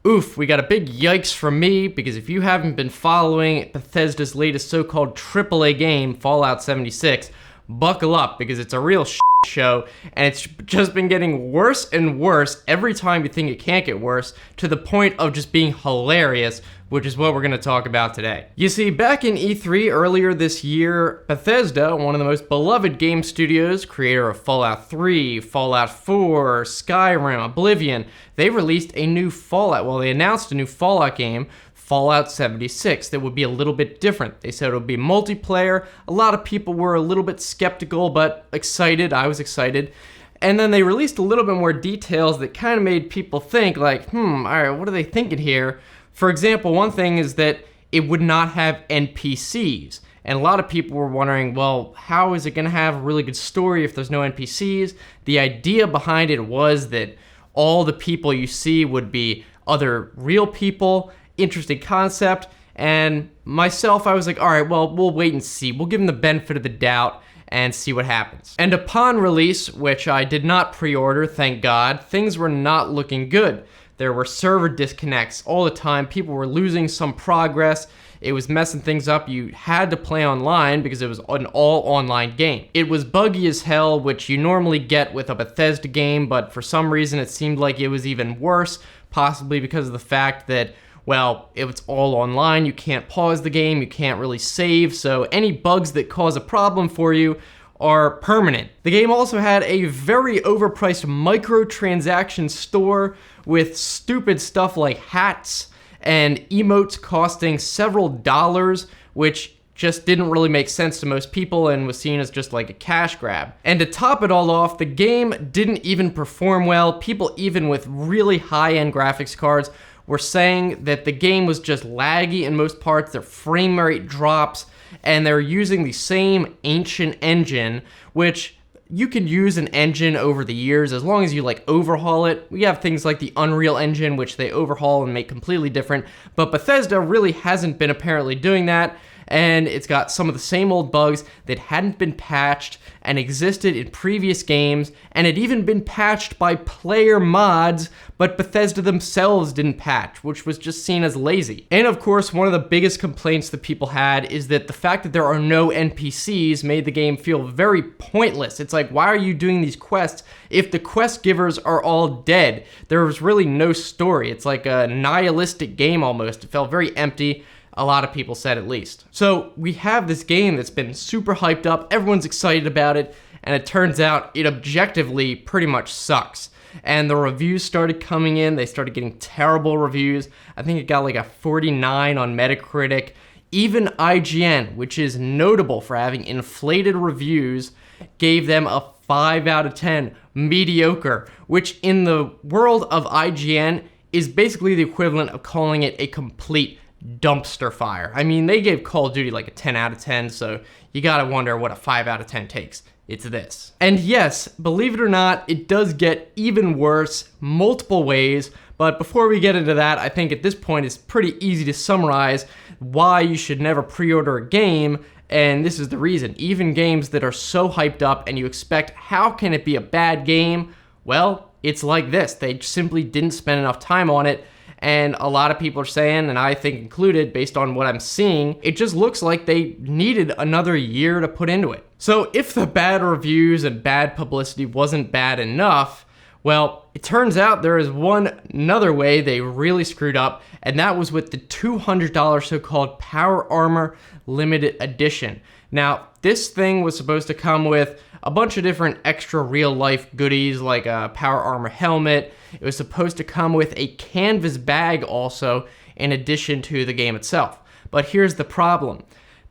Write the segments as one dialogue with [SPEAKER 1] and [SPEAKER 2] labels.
[SPEAKER 1] Oof, we got a big yikes from me, because if you haven't been following Bethesda's latest so-called AAA game, Fallout 76, buckle up, because it's a real show, and it's just been getting worse and worse every time you think it can't get worse, to the point of just being hilarious, which is what we're going to talk about today. You see, back in E3 earlier this year, Bethesda, one of the most beloved game studios, creator of Fallout 3, Fallout 4, Skyrim, Oblivion, they released a new Fallout, well, they announced a new Fallout game, Fallout 76, that would be a little bit different. They said it would be multiplayer. A lot of people were a little bit skeptical, but excited. I was excited. And then they released a little bit more details that kind of made people think, like, all right, what are they thinking here? For example, one thing is that it would not have NPCs. And a lot of people were wondering, well, how is it going to have a really good story if there's no NPCs? The idea behind it was that all the people you see would be other real people. Interesting concept. And myself, I was like, all right, well, we'll wait and see. We'll give them the benefit of the doubt and see what happens. And upon release, which I did not pre-order, thank God, things were not looking good. There were server disconnects all the time. People were losing some progress. It was messing things up. You had to play online because it was an all-online game. It was buggy as hell, which you normally get with a Bethesda game, but for some reason it seemed like it was even worse, possibly because of the fact that, well, if it's all online, you can't pause the game, you can't really save, so any bugs that cause a problem for you are permanent. The game also had a very overpriced microtransaction store with stupid stuff like hats and emotes costing several dollars, which just didn't really make sense to most people and was seen as just like a cash grab. And to top it all off, the game didn't even perform well. People even with really high-end graphics cards were saying that the game was just laggy in most parts, their frame rate drops, and they're using the same ancient engine, which you can use an engine over the years as long as you like overhaul it. We have things like the Unreal Engine, which they overhaul and make completely different, but Bethesda really hasn't been apparently doing that, and it's got some of the same old bugs that hadn't been patched and existed in previous games, and had even been patched by player mods, but Bethesda themselves didn't patch, which was just seen as lazy. And of course, one of the biggest complaints that people had is that the fact that there are no NPCs made the game feel very pointless. It's like, why are you doing these quests if the quest givers are all dead? There was really no story. It's like a nihilistic game almost. It felt very empty. A lot of people said, at least. So we have this game that's been super hyped up, everyone's excited about it, and it turns out it objectively pretty much sucks. And the reviews started coming in, they started getting terrible reviews. I think it got like a 49 on Metacritic. Even IGN, which is notable for having inflated reviews, gave them a 5 out of 10, mediocre, which in the world of IGN is basically the equivalent of calling it a complete dumpster fire. I mean, they gave Call of Duty like a 10 out of 10, so you gotta wonder what a 5 out of 10 takes. It's this. And yes, believe it or not, it does get even worse multiple ways, but before we get into that, I think at this point it's pretty easy to summarize why you should never pre-order a game, and this is the reason. Even games that are so hyped up and you expect, how can it be a bad game? Well, it's like this. They simply didn't spend enough time on it. And a lot of people are saying, and I think included, based on what I'm seeing, it just looks like they needed another year to put into it. So if the bad reviews and bad publicity wasn't bad enough, well, it turns out there is another way they really screwed up, and that was with the $200 so-called Power Armor Limited Edition. Now, this thing was supposed to come with a bunch of different extra real-life goodies, like a Power Armor helmet. It was supposed to come with a canvas bag also, in addition to the game itself. But here's the problem.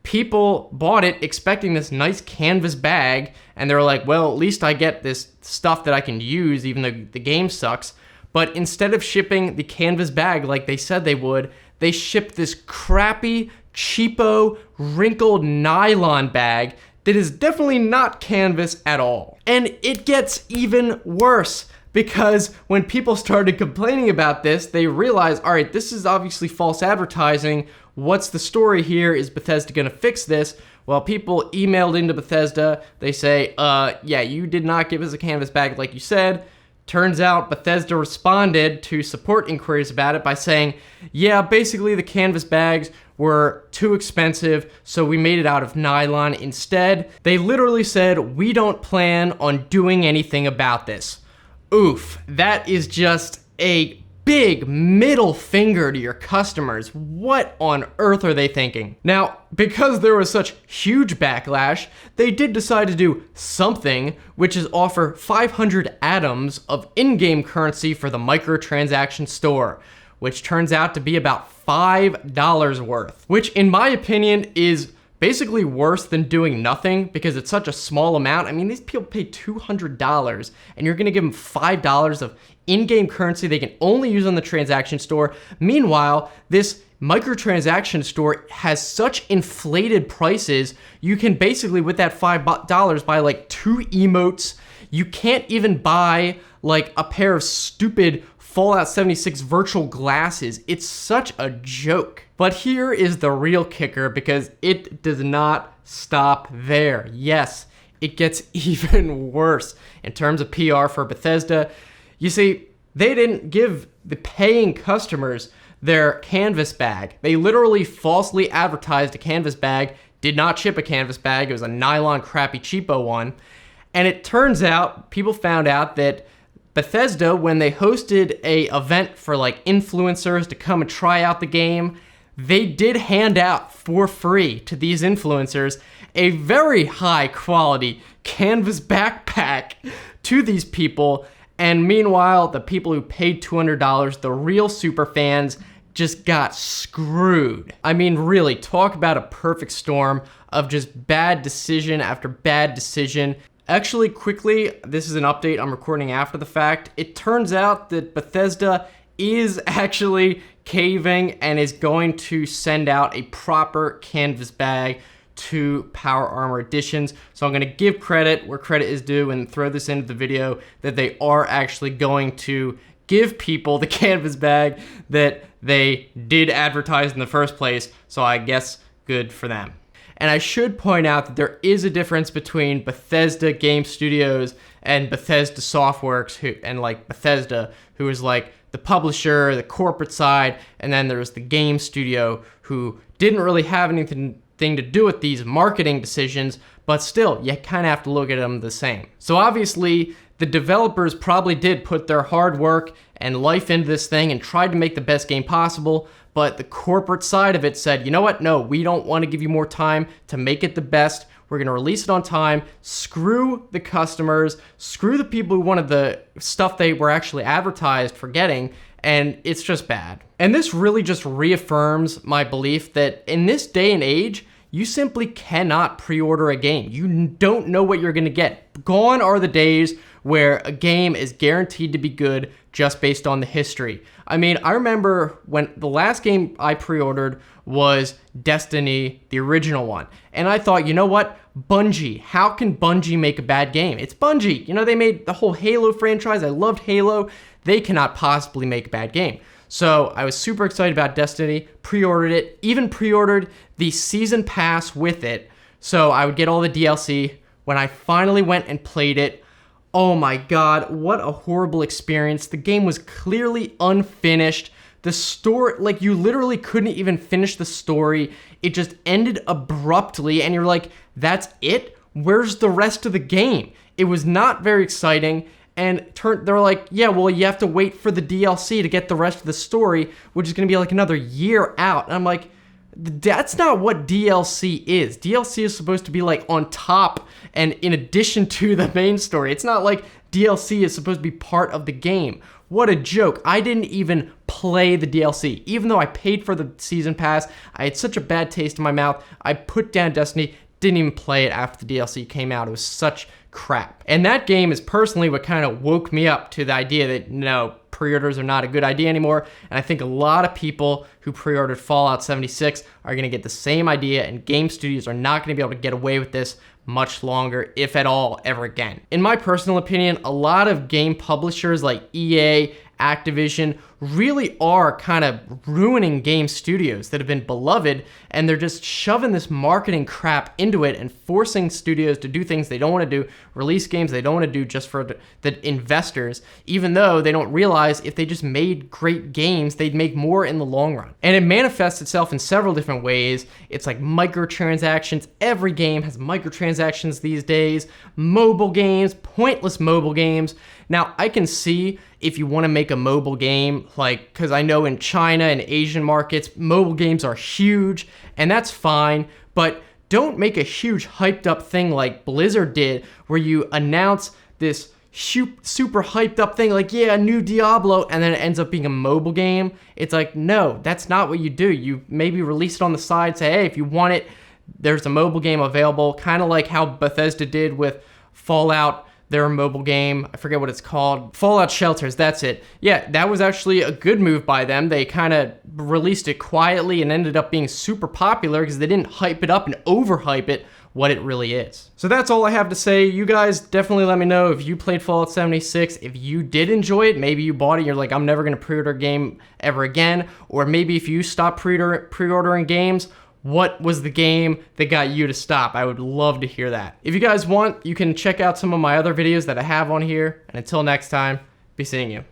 [SPEAKER 1] People bought it expecting this nice canvas bag, and they were like, well, at least I get this stuff that I can use, even though the game sucks. But instead of shipping the canvas bag like they said they would, they shipped this crappy, cheapo, wrinkled nylon bag that is definitely not canvas at all. And it gets even worse, because when people started complaining about this, they realized, all right, this is obviously false advertising. What's the story here? Is Bethesda gonna fix this? Well, people emailed into Bethesda. They say, yeah, you did not give us a canvas bag like you said. Turns out Bethesda responded to support inquiries about it by saying, yeah, basically the canvas bags were too expensive, so we made it out of nylon instead. They literally said, we don't plan on doing anything about this. Oof, that is just a big middle finger to your customers. What on earth are they thinking? Now, because there was such huge backlash, they did decide to do something, which is offer 500 atoms of in-game currency for the microtransaction store, which turns out to be about $5 worth, which in my opinion is basically worse than doing nothing because it's such a small amount. I mean, these people pay $200 and you're gonna give them $5 of in-game currency they can only use on the transaction store. Meanwhile, this microtransaction store has such inflated prices, you can basically, with that $5 buy like 2 emotes. You can't even buy like a pair of stupid Fallout 76 virtual glasses. It's such a joke. But here is the real kicker, because it does not stop there. Yes, it gets even worse in terms of PR for Bethesda. You see, they didn't give the paying customers their canvas bag. They literally falsely advertised a canvas bag, did not ship a canvas bag. It was a nylon crappy cheapo one. And it turns out, people found out that Bethesda, when they hosted a event for like influencers to come and try out the game, they did hand out for free to these influencers a very high quality canvas backpack to these people. And meanwhile, the people who paid $200, the real super fans, just got screwed. I mean, really, talk about a perfect storm of just bad decision after bad decision. Actually, quickly, this is an update I'm recording after the fact. It turns out that Bethesda is actually caving and is going to send out a proper canvas bag to Power Armor Editions. So I'm going to give credit where credit is due and throw this into the video that they are actually going to give people the canvas bag that they did advertise in the first place. So I guess good for them. And I should point out that there is a difference between Bethesda Game Studios and Bethesda Softworks, and like Bethesda, who is like the publisher, the corporate side, and then there's the game studio who didn't really have anything to do with these marketing decisions, but still, you kind of have to look at them the same. So obviously, the developers probably did put their hard work and life into this thing and tried to make the best game possible, but the corporate side of it said, you know what, no, we don't want to give you more time to make it the best. We're going to release it on time. Screw the customers, screw the people who wanted the stuff they were actually advertised for getting, and it's just bad. And this really just reaffirms my belief that in this day and age, you simply cannot pre-order a game. You don't know what you're going to get. Gone are the days where a game is guaranteed to be good just based on the history. I mean, I remember when the last game I pre-ordered was Destiny, the original one. And I thought, you know what? Bungie. How can Bungie make a bad game? It's Bungie. You know, they made the whole Halo franchise. I loved Halo. They cannot possibly make a bad game. So I was super excited about Destiny, pre-ordered it, even pre-ordered the season pass with it, so I would get all the DLC. When I finally went and played it, oh my god, what a horrible experience. The game was clearly unfinished. The story, like, you literally couldn't even finish the story. It just ended abruptly, and you're like, that's it? Where's the rest of the game? It was not very exciting. And they're like, yeah, well, you have to wait for the DLC to get the rest of the story, which is going to be like another year out. And I'm like, that's not what DLC is. DLC is supposed to be like on top and in addition to the main story. It's not like DLC is supposed to be part of the game. What a joke. I didn't even play the DLC. Even though I paid for the season pass, I had such a bad taste in my mouth. I put down Destiny, didn't even play it after the DLC came out. It was such crap. And that game is personally what kind of woke me up to the idea that, no, pre-orders are not a good idea anymore. And I think a lot of people who pre-ordered Fallout 76 are going to get the same idea, and game studios are not going to be able to get away with this much longer, if at all, ever again. In my personal opinion, a lot of game publishers like EA, Activision really are kind of ruining game studios that have been beloved, and they're just shoving this marketing crap into it and forcing studios to do things they don't want to do, release games they don't want to do just for the investors, even though they don't realize if they just made great games, they'd make more in the long run. And it manifests itself in several different ways. It's like microtransactions. Every game has microtransactions these days. Mobile games, pointless mobile games. Now, I can see if you want to make a mobile game, like, because I know in China and Asian markets, mobile games are huge, and that's fine, but don't make a huge hyped up thing like Blizzard did, where you announce this super hyped up thing like, yeah, a new Diablo, and then it ends up being a mobile game. It's like, no, that's not what you do. You maybe release it on the side, say, hey, if you want it, there's a mobile game available, kind of like how Bethesda did with Fallout, their mobile game. I forget what it's called. Fallout Shelters, that's it. Yeah, that was actually a good move by them. They kind of released it quietly and ended up being super popular because they didn't hype it up and overhype it what it really is. So that's all I have to say. You guys definitely let me know if you played Fallout 76, if you did enjoy it, maybe you bought it, you're like, I'm never gonna pre-order a game ever again, or maybe if you stopped pre-ordering games, what was the game that got you to stop? I would love to hear that. If you guys want, you can check out some of my other videos that I have on here, and until next time, be seeing you.